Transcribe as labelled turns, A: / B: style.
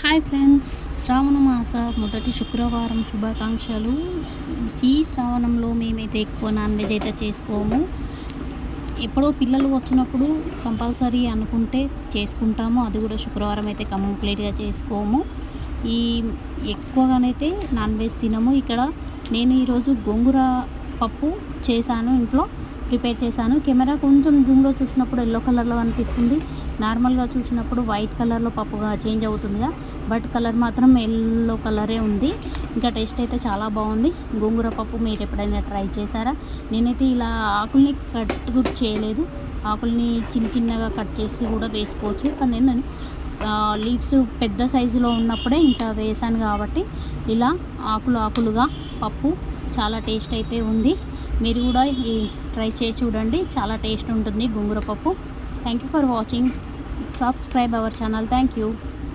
A: Hi friends, శ్రావణ మాస మొదటి శుక్రవారం శుభాకాంక్షలు. ఈ శ్రావణంలో మేమైతే ఎక్కువ నాన్ వెజ్ అయితే చేసుకోము. ఎప్పుడో పిల్లలు వచ్చినప్పుడు కంపల్సరీ అనుకుంటే చేసుకుంటాము. అది కూడా శుక్రవారం అయితే కంప్లీట్గా చేసుకోము. ఈ ఎక్కువగానైతే నాన్ వెజ్ తినము. ఇక్కడ నేను ఈరోజు గోంగూర పప్పు చేశాను, ఇంట్లో ప్రిపేర్ చేశాను. కెమెరా కొంచెం జూమ్లో చూసినప్పుడు ఎల్లో కలర్లో అనిపిస్తుంది, నార్మల్గా చూసినప్పుడు వైట్ కలర్లో పప్పుగా చేంజ్ అవుతుందిగా, బట్ కలర్ మాత్రం ఎల్లో కలరే ఉంది. ఇంకా టేస్ట్ అయితే చాలా బాగుంది. గోంగూర పప్పు మీరు ఎప్పుడైనా ట్రై చేశారా? నేనైతే ఇలా ఆకుల్ని కట్ కూడా చేయలేదు. ఆకుల్ని చిన్న చిన్నగా కట్ చేసి కూడా వేసుకోవచ్చు, కానీ నేను లీవ్స్ పెద్ద సైజులో ఉన్నప్పుడే ఇంకా వేసాను కాబట్టి ఇలా ఆకులుగా పప్పు చాలా టేస్ట్ అయితే ఉంది. మీరు కూడా ట్రై చేసి చూడండి, చాలా టేస్ట్ ఉంటుంది గోంగూర పప్పు. Thank you for watching. Subscribe our channel. Thank you.